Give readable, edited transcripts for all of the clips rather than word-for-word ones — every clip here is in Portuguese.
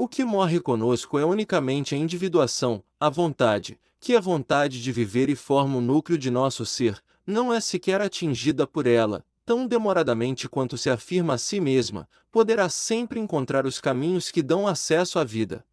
O que morre conosco é unicamente a individuação, a vontade, que é a vontade de viver e forma o núcleo de nosso ser, não é sequer atingida por ela, tão demoradamente quanto se afirma a si mesma, poderá sempre encontrar os caminhos que dão acesso à vida.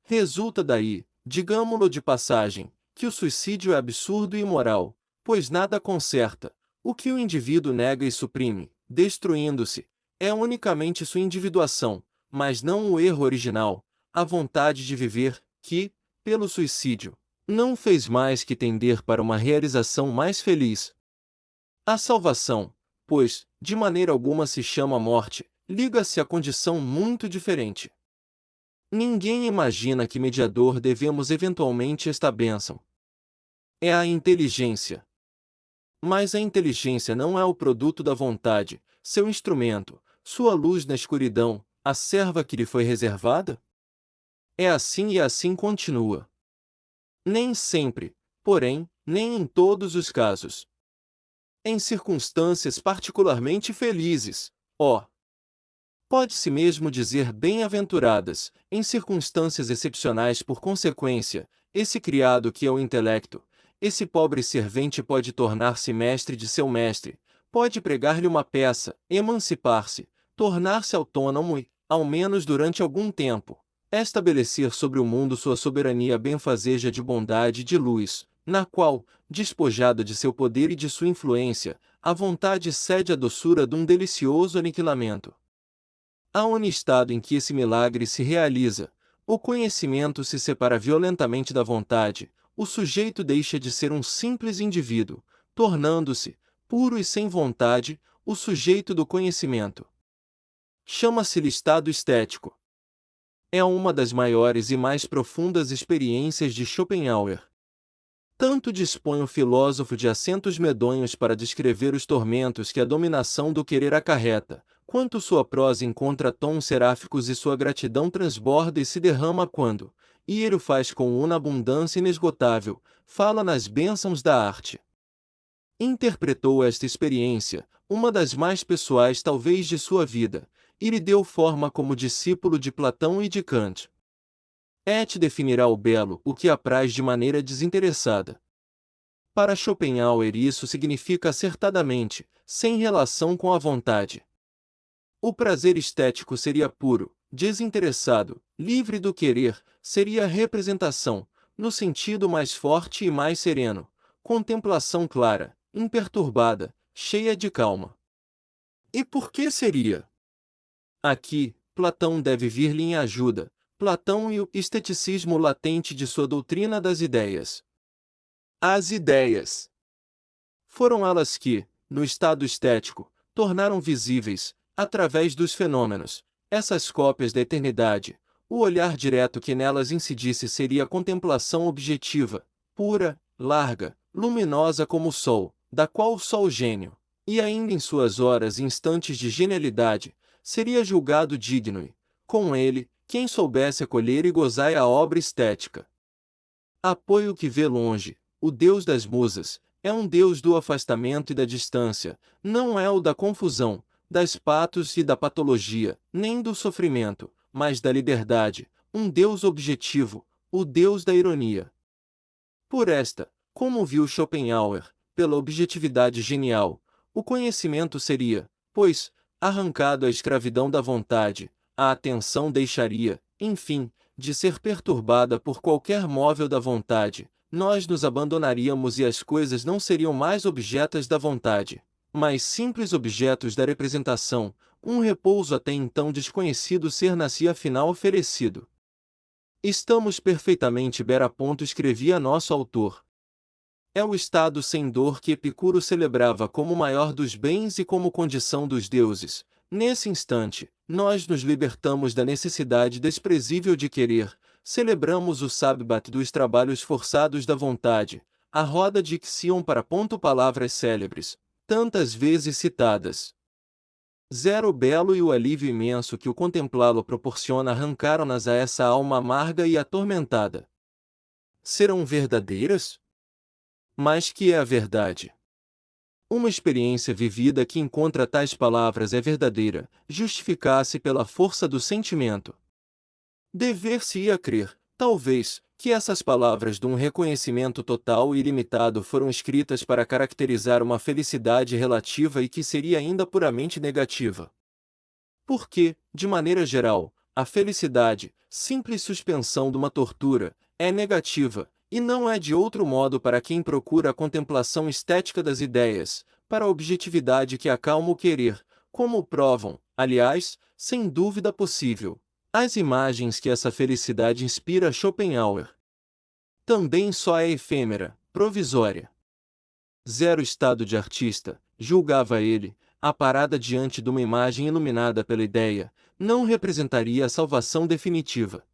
Resulta daí, digamo-lo de passagem, que o suicídio é absurdo e imoral, pois nada conserta. O que o indivíduo nega e suprime, destruindo-se, é unicamente sua individuação, mas não o erro original, a vontade de viver, que, pelo suicídio, não fez mais que tender para uma realização mais feliz. A salvação, pois, de maneira alguma se chama morte, liga-se à condição muito diferente. Ninguém imagina que mediador devemos eventualmente esta bênção. É a inteligência. Mas a inteligência não é o produto da vontade, seu instrumento, sua luz na escuridão, a serva que lhe foi reservada? É assim e assim continua. Nem sempre, porém, nem em todos os casos. Em circunstâncias particularmente felizes, ó, pode-se mesmo dizer bem-aventuradas, em circunstâncias excepcionais por consequência, esse criado que é o intelecto, esse pobre servente pode tornar-se mestre de seu mestre, pode pregar-lhe uma peça, emancipar-se, tornar-se autônomo e, ao menos durante algum tempo, estabelecer sobre o mundo sua soberania benfazeja de bondade e de luz, na qual, despojada de seu poder e de sua influência, a vontade cede a doçura de um delicioso aniquilamento. Há um estado em que esse milagre se realiza, o conhecimento se separa violentamente da vontade, o sujeito deixa de ser um simples indivíduo, tornando-se, puro e sem vontade, o sujeito do conhecimento. Chama-se-lhe estado estético. É uma das maiores e mais profundas experiências de Schopenhauer. Tanto dispõe o filósofo de acentos medonhos para descrever os tormentos que a dominação do querer acarreta, quanto sua prosa encontra tons seráficos e sua gratidão transborda e se derrama quando, e ele o faz com uma abundância inesgotável, fala nas bênçãos da arte. Interpretou esta experiência, uma das mais pessoais talvez de sua vida, e lhe deu forma como discípulo de Platão e de Kant. Et definirá o belo, o que apraz de maneira desinteressada. Para Schopenhauer isso significa acertadamente, sem relação com a vontade. O prazer estético seria puro, desinteressado, livre do querer, seria representação, no sentido mais forte e mais sereno, contemplação clara, imperturbada, cheia de calma. E por que seria? Aqui, Platão deve vir-lhe em ajuda, Platão e o esteticismo latente de sua doutrina das ideias. As ideias foram elas que, no estado estético, tornaram visíveis, através dos fenômenos, essas cópias da eternidade. O olhar direto que nelas incidisse seria a contemplação objetiva, pura, larga, luminosa como o sol, da qual o sol gênio, e ainda em suas horas e instantes de genialidade, seria julgado digno e, com ele, quem soubesse acolher e gozar a obra estética. Apoio que vê longe, o Deus das musas, é um Deus do afastamento e da distância, não é o da confusão, das patos e da patologia, nem do sofrimento, mas da liberdade, um Deus objetivo, o Deus da ironia. Por esta, como viu Schopenhauer, pela objetividade genial, o conhecimento seria, pois, arrancado à escravidão da vontade, a atenção deixaria, enfim, de ser perturbada por qualquer móvel da vontade, nós nos abandonaríamos e as coisas não seriam mais objetos da vontade, mas simples objetos da representação, um repouso até então desconhecido ser nascia afinal oferecido. Estamos perfeitamente a ponto, escrevia nosso autor. É o estado sem dor que Epicuro celebrava como o maior dos bens e como condição dos deuses. Nesse instante, nós nos libertamos da necessidade desprezível de querer, celebramos o sábado dos trabalhos forçados da vontade, a roda de Ixion para ponto palavras célebres, tantas vezes citadas. Zero belo e o alívio imenso que o contemplá-lo proporciona arrancaram-nas a essa alma amarga e atormentada. Serão verdadeiras? Mas que é a verdade? Uma experiência vivida que encontra tais palavras é verdadeira, justificar-se pela força do sentimento. Dever-se-ia crer, talvez, que essas palavras de um reconhecimento total e ilimitado foram escritas para caracterizar uma felicidade relativa e que seria ainda puramente negativa. Porque, de maneira geral, a felicidade, simples suspensão de uma tortura, é negativa, e não é de outro modo para quem procura a contemplação estética das ideias, para a objetividade que acalma o querer, como provam, aliás, sem dúvida possível, as imagens que essa felicidade inspira a Schopenhauer. Também só é efêmera, provisória. Zero estado de artista, julgava ele, a parada diante de uma imagem iluminada pela ideia, não representaria a salvação definitiva.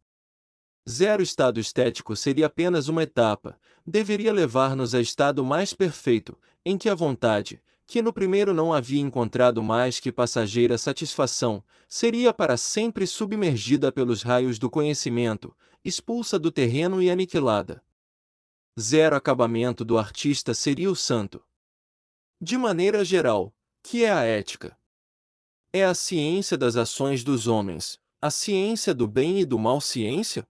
Zero estado estético seria apenas uma etapa, deveria levar-nos a estado mais perfeito, em que a vontade, que no primeiro não havia encontrado mais que passageira satisfação, seria para sempre submergida pelos raios do conhecimento, expulsa do terreno e aniquilada. Zero acabamento do artista seria o santo. De maneira geral, que é a ética? É a ciência das ações dos homens, a ciência do bem e do mal ciência?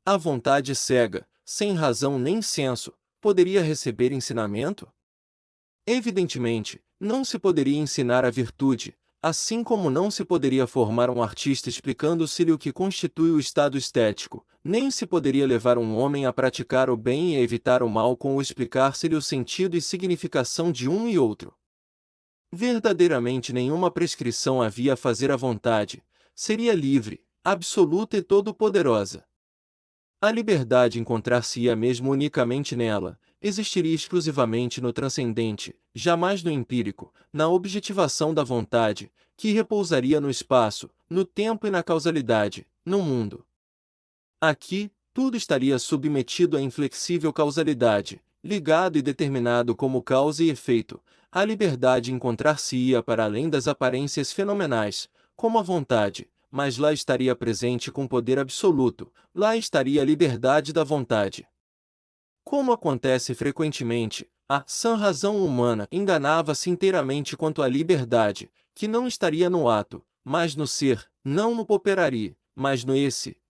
A vontade cega, sem razão nem senso, poderia receber ensinamento? Evidentemente, não se poderia ensinar a virtude, assim como não se poderia formar um artista explicando-se-lhe o que constitui o estado estético, nem se poderia levar um homem a praticar o bem e a evitar o mal com o explicar-se-lhe o sentido e significação de um e outro. Verdadeiramente nenhuma prescrição havia a fazer a vontade, seria livre, absoluta e todo-poderosa. A liberdade encontrar-se-ia mesmo unicamente nela, existiria exclusivamente no transcendente, jamais no empírico, na objetivação da vontade, que repousaria no espaço, no tempo e na causalidade, no mundo. Aqui, tudo estaria submetido à inflexível causalidade, ligado e determinado como causa e efeito. A liberdade encontrar-se-ia para além das aparências fenomenais, como a vontade, mas lá estaria presente com poder absoluto, lá estaria a liberdade da vontade. Como acontece frequentemente, a sã razão humana enganava-se inteiramente quanto à liberdade, que não estaria no ato, mas no ser, não no poperari, mas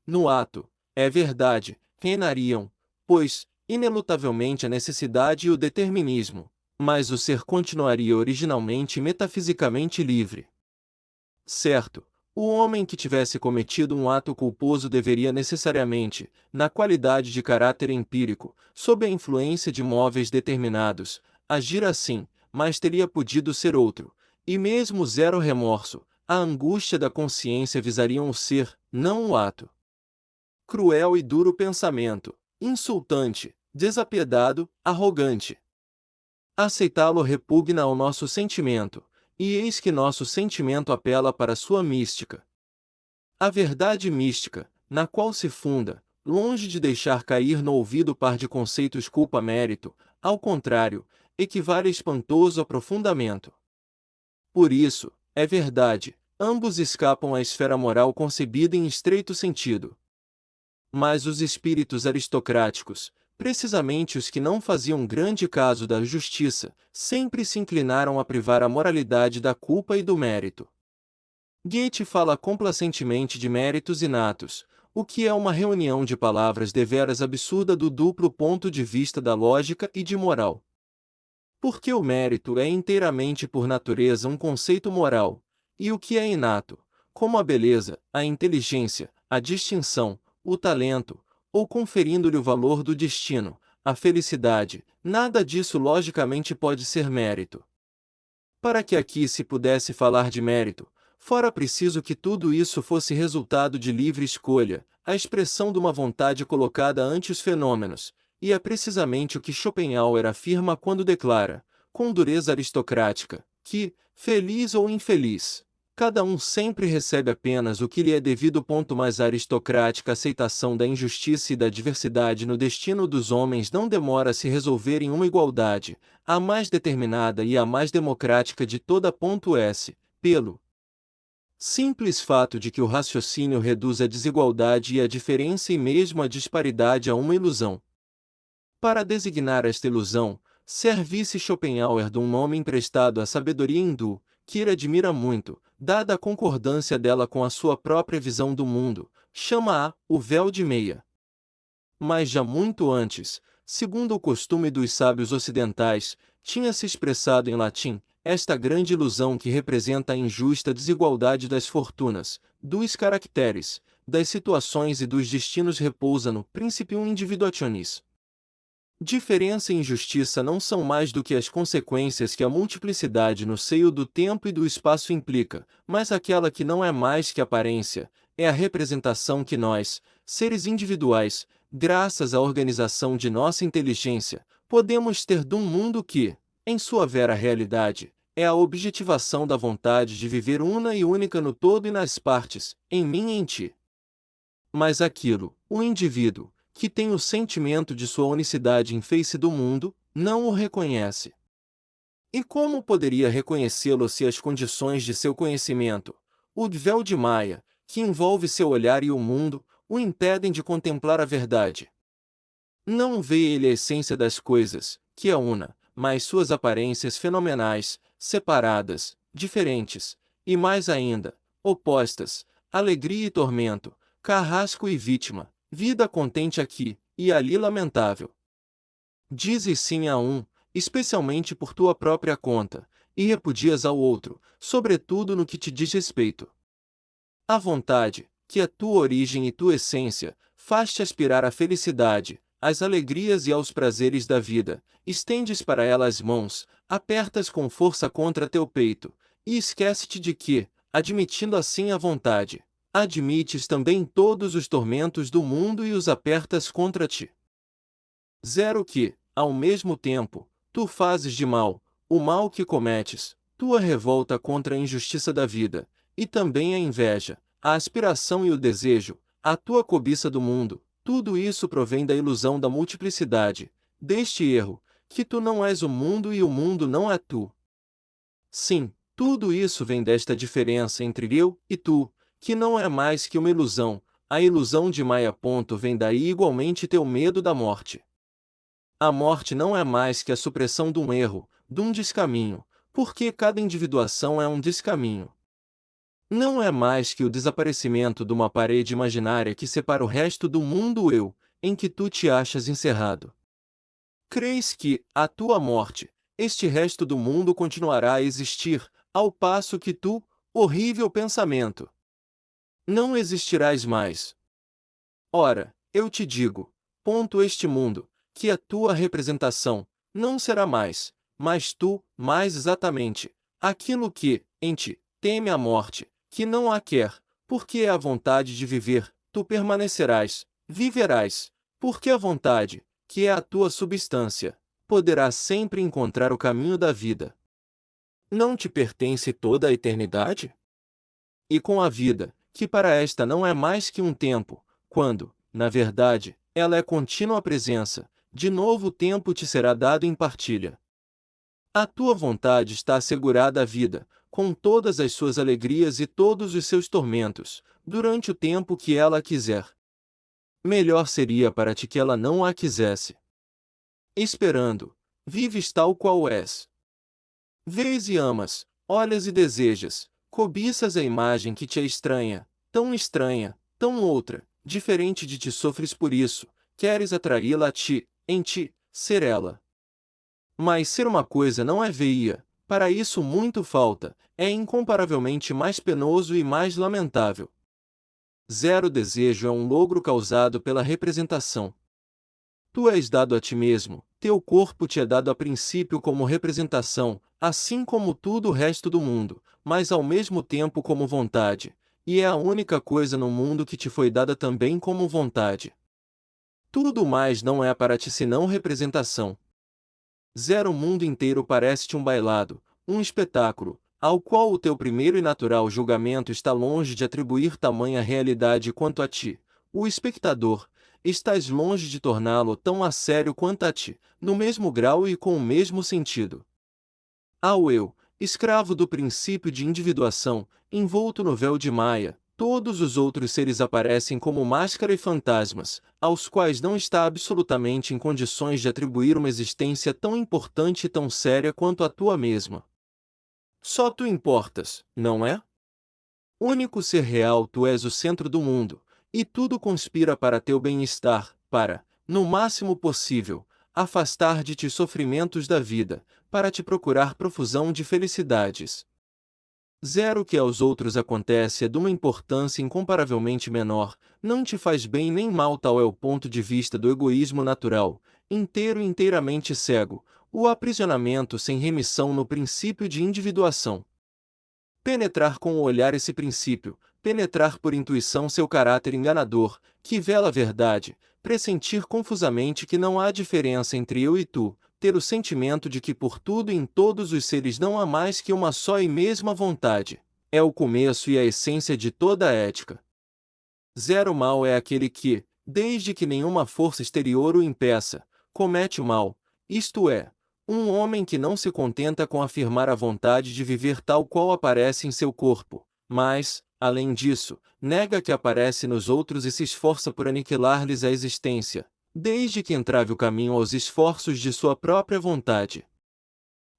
no ato. É verdade, reinariam, pois, inelutavelmente a necessidade e o determinismo, mas o ser continuaria originalmente e metafisicamente livre. Certo, o homem que tivesse cometido um ato culposo deveria necessariamente, na qualidade de caráter empírico, sob a influência de móveis determinados, agir assim, mas teria podido ser outro, e mesmo zero remorso, a angústia da consciência visariam o ser, não o ato. Cruel e duro pensamento, insultante, desapiedado, arrogante. Aceitá-lo repugna ao nosso sentimento, e eis que nosso sentimento apela para sua mística. A verdade mística, na qual se funda, longe de deixar cair no ouvido par de conceitos culpa-mérito, ao contrário, equivale a espantoso aprofundamento. Por isso, é verdade, ambos escapam à esfera moral concebida em estreito sentido. Mas os espíritos aristocráticos, precisamente os que não faziam grande caso da justiça, sempre se inclinaram a privar a moralidade da culpa e do mérito. Goethe fala complacentemente de méritos inatos, o que é uma reunião de palavras deveras absurda do duplo ponto de vista da lógica e de moral. Porque o mérito é inteiramente por natureza um conceito moral, e o que é inato, como a beleza, a inteligência, a distinção, o talento, ou conferindo-lhe o valor do destino, a felicidade, nada disso logicamente pode ser mérito. Para que aqui se pudesse falar de mérito, fora preciso que tudo isso fosse resultado de livre escolha, a expressão de uma vontade colocada ante os fenômenos, e é precisamente o que Schopenhauer afirma quando declara, com dureza aristocrática, que, feliz ou infeliz, cada um sempre recebe apenas o que lhe é devido. Mas a aristocrática aceitação da injustiça e da diversidade no destino dos homens não demora a se resolver em uma igualdade, a mais determinada e a mais democrática de toda. Pelo simples fato de que o raciocínio reduz a desigualdade e a diferença e mesmo a disparidade a uma ilusão. Para designar esta ilusão, serve-se Schopenhauer de um nome emprestado à sabedoria hindu, que ele admira muito, dada a concordância dela com a sua própria visão do mundo, chama-a o véu de meia. Mas já muito antes, segundo o costume dos sábios ocidentais, tinha se expressado em latim esta grande ilusão que representa a injusta desigualdade das fortunas, dos caracteres, das situações e dos destinos repousa no principium individuationis. Diferença e injustiça não são mais do que as consequências que a multiplicidade no seio do tempo e do espaço implica, mas aquela que não é mais que aparência, é a representação que nós, seres individuais, graças à organização de nossa inteligência, podemos ter de um mundo que, em sua vera realidade, é a objetivação da vontade de viver una e única no todo e nas partes, em mim e em ti. Mas aquilo, o indivíduo, que tem o sentimento de sua unicidade em face do mundo, não o reconhece. E como poderia reconhecê-lo se as condições de seu conhecimento, o véu de Maia, que envolve seu olhar e o mundo, o impedem de contemplar a verdade? Não vê ele a essência das coisas, que é una, mas suas aparências fenomenais, separadas, diferentes, e mais ainda, opostas, alegria e tormento, carrasco e vítima, vida contente aqui, e ali lamentável. Dizes sim a um, especialmente por tua própria conta, e repudias ao outro, sobretudo no que te diz respeito. A vontade, que é tua origem e tua essência, faz-te aspirar à felicidade, às alegrias e aos prazeres da vida, estendes para ela as mãos, apertas com força contra teu peito, e esquece-te de que, admitindo assim a vontade, admites também todos os tormentos do mundo e os apertas contra ti. Zero que, ao mesmo tempo, tu fazes de mal, o mal que cometes, tua revolta contra a injustiça da vida, e também a inveja, a aspiração e o desejo, a tua cobiça do mundo, tudo isso provém da ilusão da multiplicidade, deste erro, que tu não és o mundo e o mundo não é tu. Sim, tudo isso vem desta diferença entre eu e tu, que não é mais que uma ilusão, a ilusão de Maia. Vem daí igualmente teu medo da morte. A morte não é mais que a supressão de um erro, de um descaminho, porque cada individuação é um descaminho. Não é mais que o desaparecimento de uma parede imaginária que separa o resto do mundo eu, em que tu te achas encerrado. Crês que, à tua morte, este resto do mundo continuará a existir, ao passo que tu, horrível pensamento, não existirás mais. Ora, eu te digo, este mundo, que é tua representação, não será mais, mas tu, mais exatamente, aquilo que, em ti, teme a morte, que não a quer, porque é a vontade de viver, tu permanecerás, viverás, porque a vontade, que é a tua substância, poderá sempre encontrar o caminho da vida. Não te pertence toda a eternidade? E com a vida, que para esta não é mais que um tempo, quando, na verdade, ela é contínua presença, de novo o tempo te será dado em partilha. A tua vontade está assegurada à vida, com todas as suas alegrias e todos os seus tormentos, durante o tempo que ela a quiser. Melhor seria para ti que ela não a quisesse. Esperando, vives tal qual és. Vês e amas, olhas e desejas, cobiças a imagem que te é estranha, tão outra, diferente de ti sofres por isso, queres atraí-la a ti, em ti, ser ela. Mas ser uma coisa não é veia, para isso muito falta, é incomparavelmente mais penoso e mais lamentável. Zero desejo é um logro causado pela representação. Tu és dado a ti mesmo, teu corpo te é dado a princípio como representação, assim como tudo o resto do mundo, mas ao mesmo tempo como vontade, e é a única coisa no mundo que te foi dada também como vontade. Tudo mais não é para ti senão representação. Zero, o mundo inteiro parece-te um bailado, um espetáculo, ao qual o teu primeiro e natural julgamento está longe de atribuir tamanha realidade quanto a ti, o espectador, estás longe de torná-lo tão a sério quanto a ti, no mesmo grau e com o mesmo sentido. Ao eu, escravo do princípio de individuação, envolto no véu de Maia, todos os outros seres aparecem como máscara e fantasmas, aos quais não está absolutamente em condições de atribuir uma existência tão importante e tão séria quanto a tua mesma. Só tu importas, não é? Único ser real, tu és o centro do mundo, e tudo conspira para teu bem-estar, para, no máximo possível, afastar de ti sofrimentos da vida, para te procurar profusão de felicidades. Zero que aos outros acontece é de uma importância incomparavelmente menor, não te faz bem nem mal, tal é o ponto de vista do egoísmo natural, inteiro e inteiramente cego, o aprisionamento sem remissão no princípio de individuação. Penetrar com o olhar esse princípio, penetrar por intuição seu caráter enganador, que vela a verdade, pressentir confusamente que não há diferença entre eu e tu, ter o sentimento de que por tudo e em todos os seres não há mais que uma só e mesma vontade, é o começo e a essência de toda a ética. Zero mal é aquele que, desde que nenhuma força exterior o impeça, comete o mal, isto é, um homem que não se contenta com afirmar a vontade de viver tal qual aparece em seu corpo, mas, além disso, nega que aparece nos outros e se esforça por aniquilar-lhes a existência, desde que entrave o caminho aos esforços de sua própria vontade.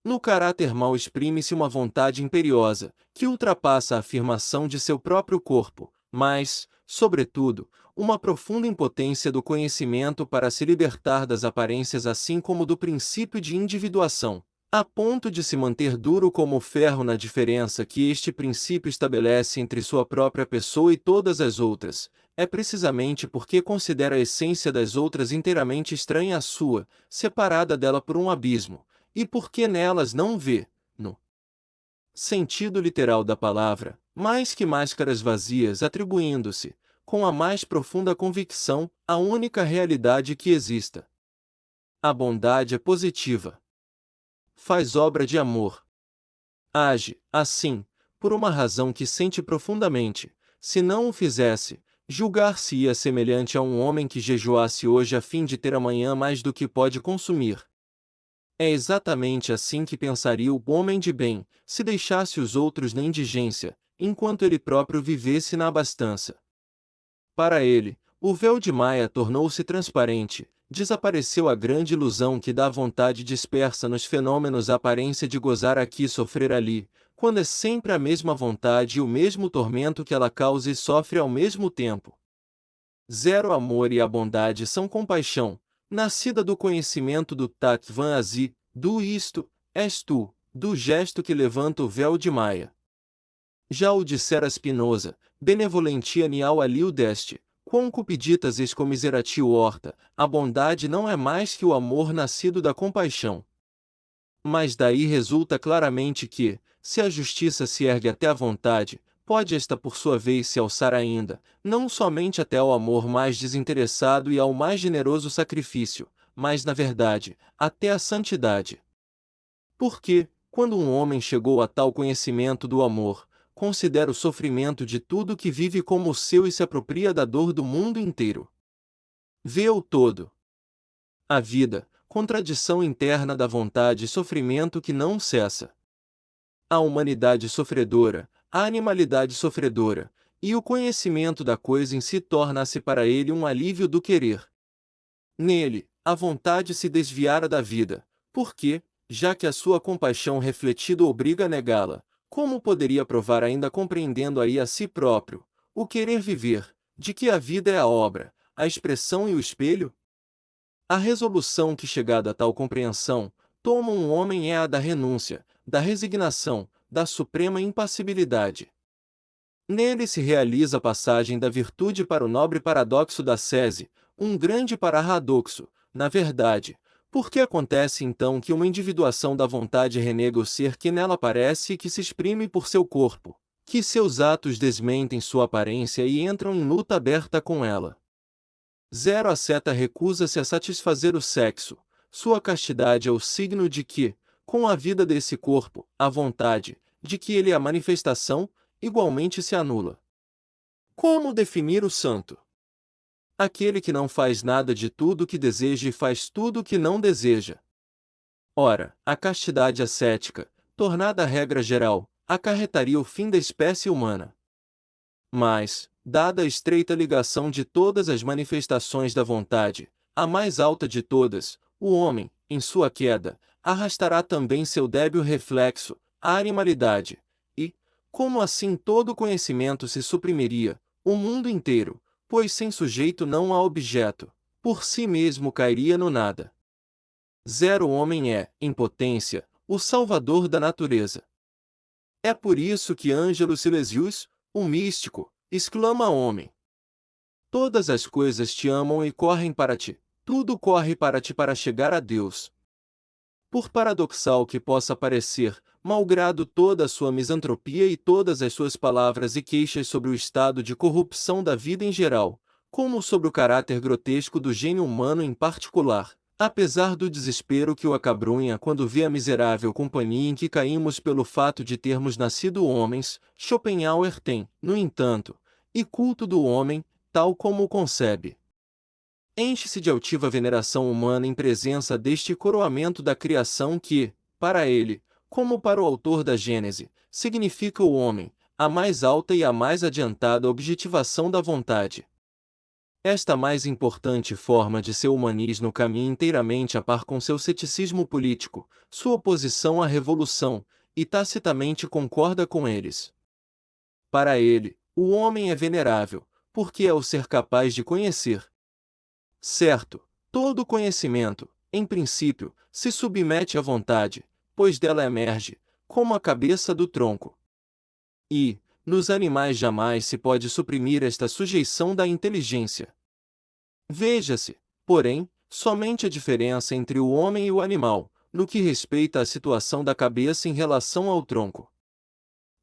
No caráter mau exprime-se uma vontade imperiosa, que ultrapassa a afirmação de seu próprio corpo, mas, sobretudo, uma profunda impotência do conhecimento para se libertar das aparências assim como do princípio de individuação, a ponto de se manter duro como o ferro na diferença que este princípio estabelece entre sua própria pessoa e todas as outras. É precisamente porque considera a essência das outras inteiramente estranha à sua, separada dela por um abismo, e porque nelas não vê, no sentido literal da palavra, mais que máscaras vazias atribuindo-se, com a mais profunda convicção, a única realidade que exista. A bondade é positiva. Faz obra de amor. Age, assim, por uma razão que sente profundamente. Se não o fizesse, julgar-se-ia semelhante a um homem que jejuasse hoje a fim de ter amanhã mais do que pode consumir. É exatamente assim que pensaria o homem de bem, se deixasse os outros na indigência, enquanto ele próprio vivesse na abastança. Para ele, o véu de Maia tornou-se transparente, desapareceu a grande ilusão que dá vontade dispersa nos fenômenos a aparência de gozar aqui e sofrer ali, quando é sempre a mesma vontade e o mesmo tormento que ela causa e sofre ao mesmo tempo. Zero amor e a bondade são compaixão, nascida do conhecimento do Tattvan Asi, do isto, és tu, do gesto que levanta o véu de Maia. Já o dissera Spinoza, benevolentia nial aliu deste, quam cupiditas es commiseratio horta, a bondade não é mais que o amor nascido da compaixão. Mas daí resulta claramente que, se a justiça se ergue até a vontade, pode esta por sua vez se alçar ainda, não somente até ao amor mais desinteressado e ao mais generoso sacrifício, mas na verdade, até à santidade. Porque, quando um homem chegou a tal conhecimento do amor, considera o sofrimento de tudo que vive como o seu e se apropria da dor do mundo inteiro. Vê-o todo. A vida, contradição interna da vontade e sofrimento que não cessa. A humanidade sofredora, a animalidade sofredora, e o conhecimento da coisa em si torna-se para ele um alívio do querer. Nele, a vontade se desviara da vida, porque, já que a sua compaixão refletida obriga a negá-la, como poderia provar ainda compreendendo aí a si próprio, o querer viver, de que a vida é a obra, a expressão e o espelho? A resolução que chegada a tal compreensão, toma um homem é a da renúncia, da resignação, da suprema impassibilidade. Nele se realiza a passagem da virtude para o nobre paradoxo da sese, um grande paradoxo, na verdade, porque acontece então que uma individuação da vontade renega o ser que nela aparece e que se exprime por seu corpo, que seus atos desmentem sua aparência e entram em luta aberta com ela. Zero asceta recusa-se a satisfazer o sexo, sua castidade é o signo de que, com a vida desse corpo, a vontade, de que ele é a manifestação, igualmente se anula. Como definir o santo? Aquele que não faz nada de tudo o que deseja e faz tudo o que não deseja. Ora, a castidade ascética, tornada a regra geral, acarretaria o fim da espécie humana. Mas, dada a estreita ligação de todas as manifestações da vontade, a mais alta de todas, o homem, em sua queda, arrastará também seu débil reflexo, a animalidade, e, Como assim todo conhecimento se suprimiria, o mundo inteiro, pois sem sujeito não há objeto, por si mesmo cairia no nada. Zero homem é, em potência, o salvador da natureza. É por isso que Ângelo Silesius, o místico, exclama ao homem: todas as coisas te amam e correm para ti, tudo corre para ti para chegar a Deus. Por paradoxal que possa parecer, malgrado toda a sua misantropia e todas as suas palavras e queixas sobre o estado de corrupção da vida em geral, como sobre o caráter grotesco do gênio humano em particular, apesar do desespero que o acabrunha quando vê a miserável companhia em que caímos pelo fato de termos nascido homens, Schopenhauer tem, no entanto, e culto do homem, tal como o concebe. Enche-se de altiva veneração humana em presença deste coroamento da criação que, para ele, como para o autor da Gênese, significa o homem, a mais alta e a mais adiantada objetivação da vontade. Esta mais importante forma de seu humanismo caminha inteiramente a par com seu ceticismo político, sua oposição à revolução, e tacitamente concorda com eles. Para ele, o homem é venerável, porque é o ser capaz de conhecer. Certo, todo conhecimento, em princípio, se submete à vontade, pois dela emerge, como a cabeça do tronco. E, nos animais jamais se pode suprimir esta sujeição da inteligência. Veja-se, porém, somente a diferença entre o homem e o animal, no que respeita à situação da cabeça em relação ao tronco.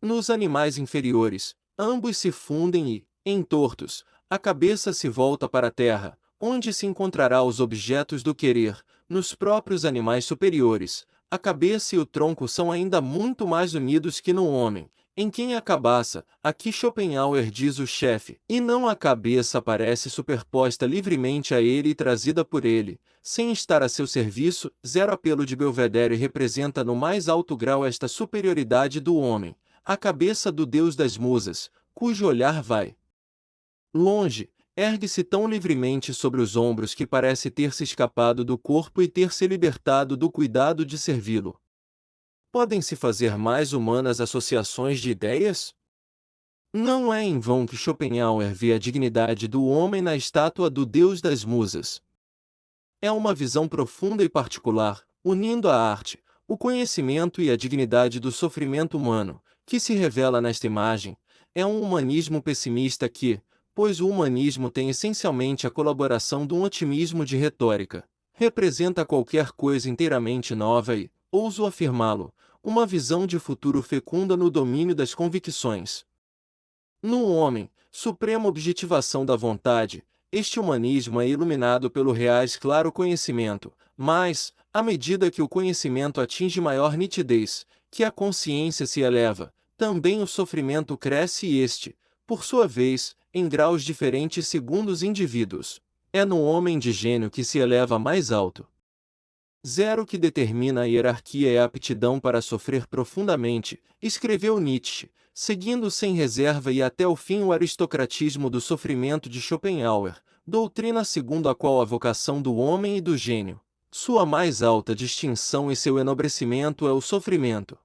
Nos animais inferiores, ambos se fundem e, entortos, a cabeça se volta para a terra, onde se encontrará os objetos do querer. Nos próprios animais superiores, a cabeça e o tronco são ainda muito mais unidos que no homem, em quem a cabeça, aqui Schopenhauer diz o chefe, e não a cabeça aparece superposta livremente a ele e trazida por ele, sem estar a seu serviço. Zero apelo de Belvedere representa no mais alto grau esta superioridade do homem, a cabeça do deus das musas, cujo olhar vai longe, ergue-se tão livremente sobre os ombros que parece ter se escapado do corpo e ter se libertado do cuidado de servi-lo. Podem-se fazer mais humanas associações de ideias? Não é em vão que Schopenhauer vê a dignidade do homem na estátua do deus das musas. É uma visão profunda e particular, unindo a arte, o conhecimento e a dignidade do sofrimento humano, que se revela nesta imagem. É um humanismo pessimista que, pois o humanismo tem essencialmente a colaboração de um otimismo de retórica, representa qualquer coisa inteiramente nova e, ouso afirmá-lo, uma visão de futuro fecunda no domínio das convicções. No homem, suprema objetivação da vontade, este humanismo é iluminado pelo reais claro conhecimento, mas, à medida que o conhecimento atinge maior nitidez, que a consciência se eleva, também o sofrimento cresce e este, por sua vez, em graus diferentes segundo os indivíduos. É no homem de gênio que se eleva mais alto. Zero que determina a hierarquia é a aptidão para sofrer profundamente, escreveu Nietzsche, seguindo sem reserva e até o fim o aristocratismo do sofrimento de Schopenhauer, doutrina segundo a qual a vocação do homem e do gênio, sua mais alta distinção e seu enobrecimento é o sofrimento.